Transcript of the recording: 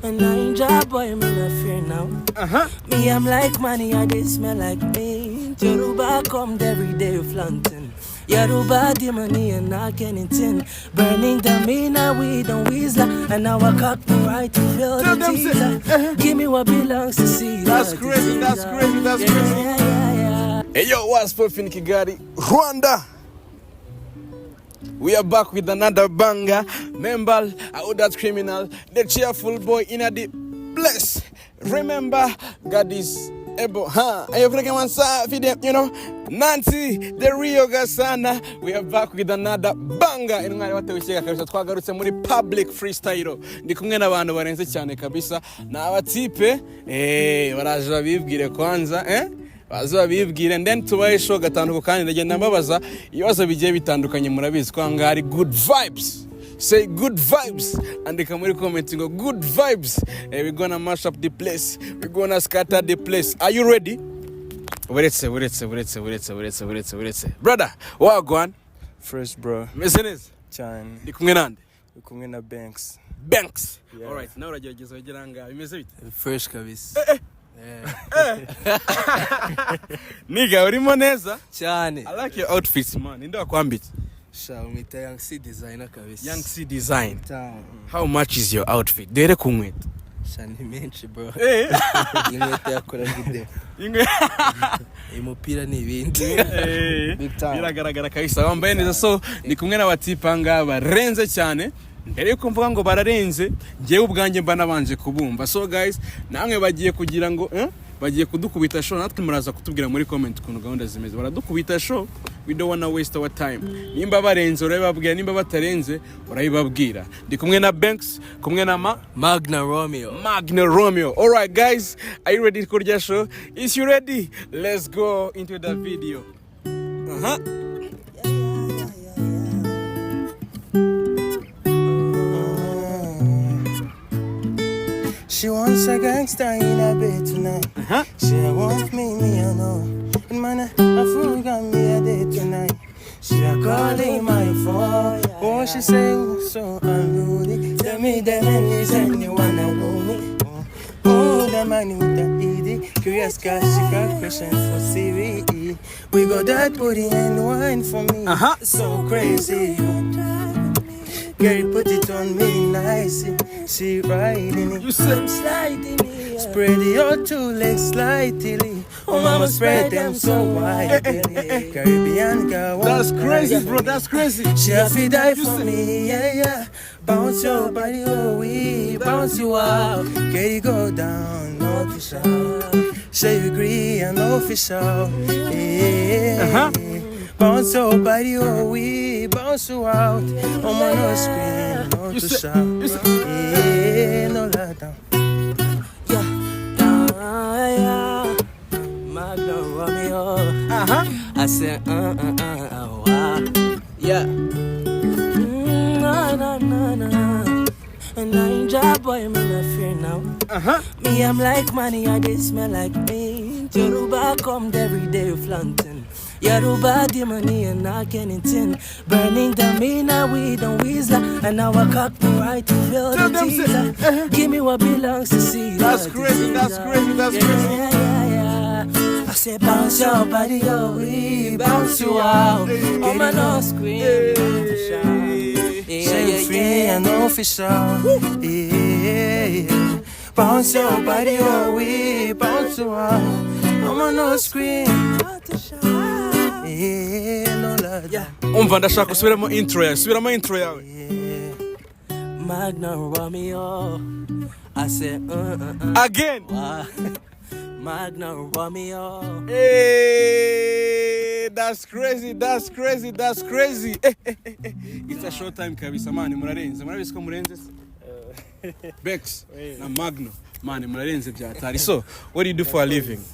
And I ain't job boy, me not fear now. Me, I'm like money, I they smell like me. Yoruba come every day flaunting. Yoruba the money and not anything. Burning the mina, we don't weasel. And now I cock me right to feel the teaser. Give me what belongs to see. That's crazy, that's crazy, that's crazy. Hey yo, what's poppin' in Kigali, Rwanda? We are back with another banger. Member, that criminal, the cheerful boy in the bless. Remember, God is able, everything one side for them, you know. Nancy, the Rio Gasana. We are back with another banger. In my what we say, twagarutse muri public freestyle. Ndi kumwe n'abantu barenze cyane kabisa. Na abatipe, baraje babibwire kwanza, baza bibwire and then tubaye show gatandukanye kandi ndagenda mbabaza ibibazo bigiye bitandukanye murabizi ko ngari good vibes. Say good vibes and come muri commenting good vibes. We're gonna mash up the place. We're gonna scatter the place. Are you ready? Uretse. Brother, wagwan. Fresh bro. Mesenes. Cyane. Ndi kumwe nande? Ndi kumwe na Banks. Banks. Yeah. All right. Now uragerageza wageranga bimeze bite? Fresh kabisa. Niga urimo neza? Cyane. I like your outfits man. Ndio akwambitse. Sha umita young C designer kabisa. Young C design. How much is your outfit? Dere kumweta. Sha ni menshi bro. Ingwete yakora video. Imupira ni ibindi. Biragaragara kabisa wambaye neza so ni kumwe n'abatipanga barenze cyane. Mbere yuko mvuga ngo bararenze ngiye ubwanjye mba nabanje kubumva. So guys, namwe bagiye kugira ngo bagiye kudukubita show natwe muraza kutubwira muri comment kuntu gahunda zimeze. Baradukubita show, we don't wanna waste our time. Nimba barenze urababwira, nimba batarenze urayibabwira. Ndi kumwe na Banks, kumwe na Magna Romeo. All right guys, are you ready for the show? Is you ready? Let's go into the video. She wants a gangster in a bed tonight. She wants me, I know. And man, I forgot me a day tonight. She a calling my phone. Oh, she saying so unruly. Tell me the man is anyone that know me. Oh, the man with the ED. Curious guy, she got questions for Siri. We got that booty and wine for me. So crazy. Girl, put it on me nice. She riding it. You said I'm sliding it. Spread your two legs slightly. Oh, mama, spread them so wide. Caribbean girl. That's crazy, bro. That's crazy. She have to die for me, yeah. Bounce your body, oh, we bounce you out. Can you go down, no fish out. Say you agree, and no fish out. Yeah. Bounce your body, oh, we bounce you out. Oh, my no scream, no to shout. Yeah, no lie down. Yeah. Magna Romeo. I said, Yeah. Nah. And I ain't job boy, me not fear now. Me, I'm like money, I they smell like me. Yoruba come every day flaunting. Yoruba the money and not anything. Burning the mina, we don't weasel. And now I cock me right to feel the teaser. Give me what belongs to see. That's crazy, that's crazy, that's crazy. Yeah. I say bounce your body, oh, we bounce you out. Oh, my no scream, no fish out. Say you free and no fish out. Yeah. Bounce your body, oh, we bounce you out. I'm on no screen. Yeah, no lie. Umva ndashaka usubiramo intro yawe. Subiramo intro yawe. Magna Romeo. I said Again. Magna Romeo. Hey, that's crazy. It's a short time kabisa mani murarenze. Murabizi ko murenze. Bex na Magno. Mani murarenze byatari. So, what do you do for a living?